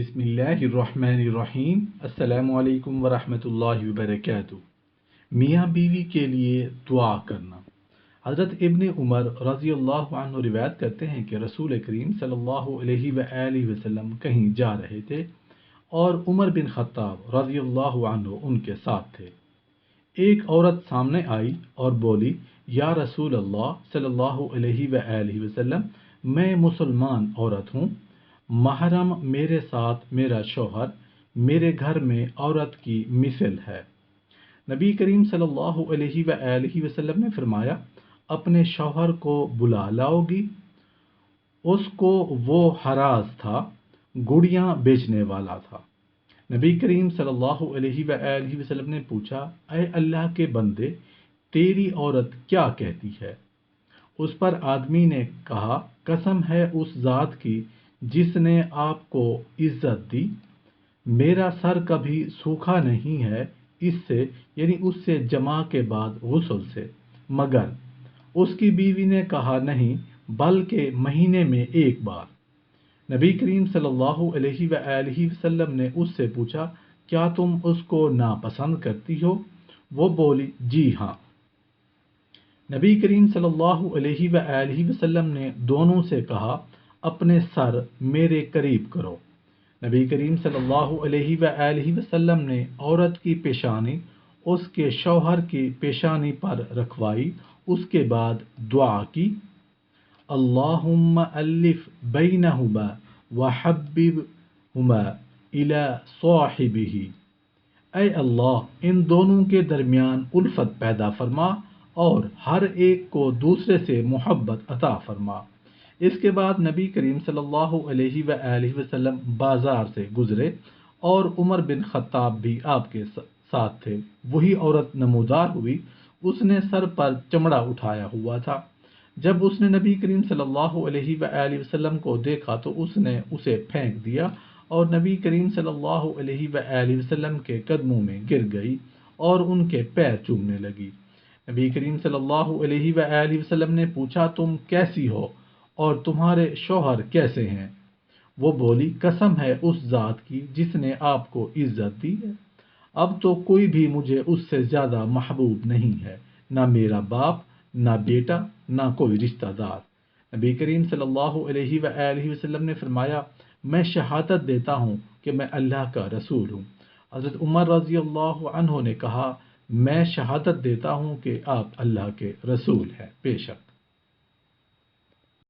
بسم اللہ الرحمن الرحیم۔ السلام علیکم ورحمۃ اللہ وبرکاتہ۔ میاں بیوی کے لیے دعا کرنا۔ حضرت ابن عمر رضی اللہ عنہ روایت کرتے ہیں کہ رسول کریم صلی اللہ علیہ وآلہ وسلم کہیں جا رہے تھے اور عمر بن خطاب رضی اللہ عنہ ان کے ساتھ تھے۔ ایک عورت سامنے آئی اور بولی، یا رسول اللہ صلی اللہ علیہ وآلہ وسلم، میں مسلمان عورت ہوں، محرم میرے ساتھ میرا شوہر میرے گھر میں عورت کی مثل ہے۔ نبی کریم صلی اللہ علیہ وآلہ وسلم نے فرمایا، اپنے شوہر کو بلا لاؤ گی؟ اس کو وہ حراز تھا، گڑیاں بیچنے والا تھا۔ نبی کریم صلی اللہ علیہ وآلہ وسلم نے پوچھا، اے اللہ کے بندے، تیری عورت کیا کہتی ہے؟ اس پر آدمی نے کہا، قسم ہے اس ذات کی جس نے آپ کو عزت دی، میرا سر کبھی سوکھا نہیں ہے اس سے، یعنی اس سے جماع کے بعد غسل سے، مگر اس کی بیوی نے کہا نہیں، بلکہ مہینے میں ایک بار۔ نبی کریم صلی اللہ علیہ وآلہ وسلم نے اس سے پوچھا، کیا تم اس کو ناپسند کرتی ہو؟ وہ بولی، جی ہاں۔ نبی کریم صلی اللہ علیہ وآلہ وسلم نے دونوں سے کہا، اپنے سر میرے قریب کرو۔ نبی کریم صلی اللہ علیہ وآلہ وسلم نے عورت کی پیشانی اس کے شوہر کی پیشانی پر رکھوائی، اس کے بعد دعا کی، اللہم الف بینہما وحببہما الی صاحبہ، اے اللہ ان دونوں کے درمیان الفت پیدا فرما اور ہر ایک کو دوسرے سے محبت عطا فرما۔ اس کے بعد نبی کریم صلی اللہ علیہ وآلہ وسلم بازار سے گزرے اور عمر بن خطاب بھی آپ کے ساتھ تھے۔ وہی عورت نمودار ہوئی، اس نے سر پر چمڑا اٹھایا ہوا تھا۔ جب اس نے نبی کریم صلی اللہ علیہ وآلہ وسلم کو دیکھا تو اس نے اسے پھینک دیا اور نبی کریم صلی اللہ علیہ وآلہ وسلم کے قدموں میں گر گئی اور ان کے پیر چومنے لگی۔ نبی کریم صلی اللہ علیہ وآلہ وسلم نے پوچھا، تم کیسی ہو اور تمہارے شوہر کیسے ہیں؟ وہ بولی، قسم ہے اس ذات کی جس نے آپ کو عزت دی ہے، اب تو کوئی بھی مجھے اس سے زیادہ محبوب نہیں ہے، نہ میرا باپ، نہ بیٹا، نہ کوئی رشتہ دار۔ نبی کریم صلی اللہ علیہ وآلہ وسلم نے فرمایا، میں شہادت دیتا ہوں کہ میں اللہ کا رسول ہوں۔ حضرت عمر رضی اللہ عنہ نے کہا، میں شہادت دیتا ہوں کہ آپ اللہ کے رسول ہیں، بے شک۔